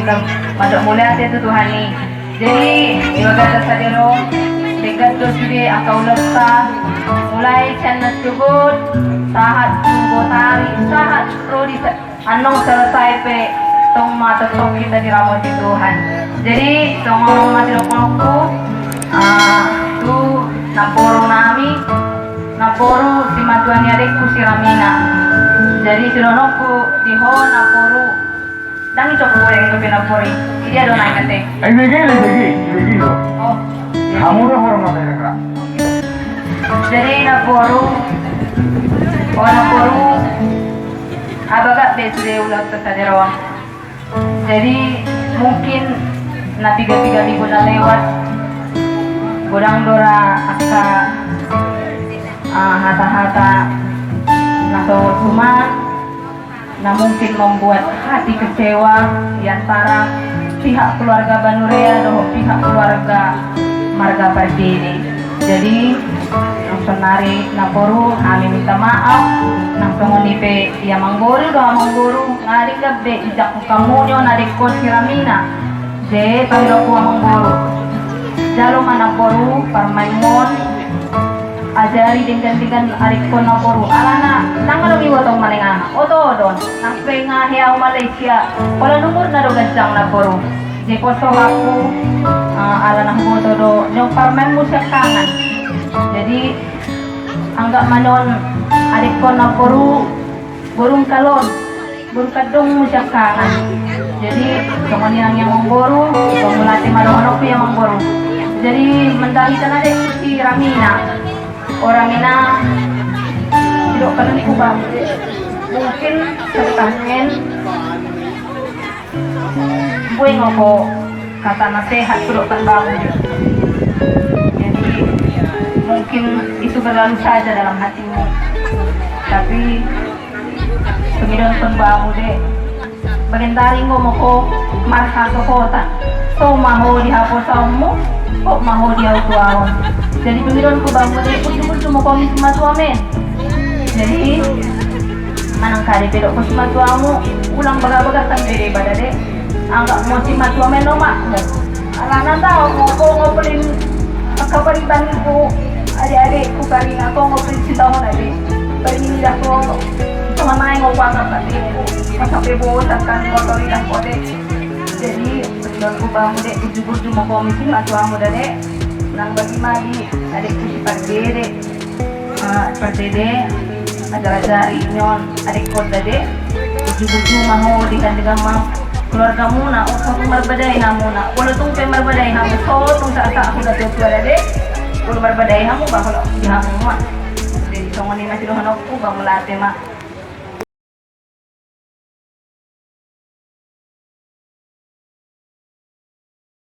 malam madok mulai ate tu Tuhan ni. Jadi ibaga sa diro dekat tu sudi akau lesta mulai channel tugod sahat tubo tari sahat prodi anong selesai pe tong mata tong kita diramot di Tuhan. Jadi tong mati lokoku tu naporo nami naporo si matuan adikku si Ramina. Jadi sironokku diho naporo dangi cokko yang itu pinapori dia do naik kate. Lagi lo. Oh. Kamu udah orang apa ya? Jadi naporo abaga besde ulat tersaderawan. Jadi mungkin na tiga-tiga minggu na lewat godang dora aka hata-hata nasawat rumah na mungkin membuat hati kecewa di antara pihak keluarga Banurea dan pihak keluarga Marga Pardini. Jadi nang senari naporu kami minta maaf nang pengonipe dia mangguru doa mangguru ngarik gabe ijak kamu nyo narik ko si Ramina je pangiro ko mangguru jalo manaporu parmaimon ajari dengan arik ko naporu alana nang ano iwatong malinga oto don nang penga hiaw Malaysia wala numur na do gajang naporu je ko so aku ala nang boto do nyong parmaimon siya kangan. Jadi anggap manon adik ko na burung kalon burung kadung musyakangan. Jadi kemudian yang mengguru pemulati malong-malong yang mengguru. Jadi mendalikan adik si Ramina orang ina tidak pernah dikubah mungkin tertangen gue ngoko kata nasihat sudah terbangun. Mungkin itu berlalu saja dalam hatimu, tapi pengidon pembamu deh bagentari ngomong ko marha ke kota so maho dihaposamu kok maho diautuawon. Jadi pengidon pembamu deh putu-putu mo komis matuamen. Jadi manang kari pedok ko matuamu ulang baga-baga kan bede pada deh anggap mo si matuamen no mak alana tau ngopelin kaparitan ko adik-adik ku kari ako ngobrol si tahun adik bagi nilah ko pemanain ngopang tadi sampai bos akan motor ilah ko dek. Jadi pengidon ku bangun dek tujuh mau komisi matuamu dek nang bagi madi adik ku si Pardede Pardede ajar-ajari nyon adik ko dek tujuh mau dengan mau keluarga muna usah berbadai namuna walau tung berbadai namu so tung saat aku dah tua dek ulu berbadai hamu bakal dihamu mak. Jadi songoni masih dohan aku bang melatih mak.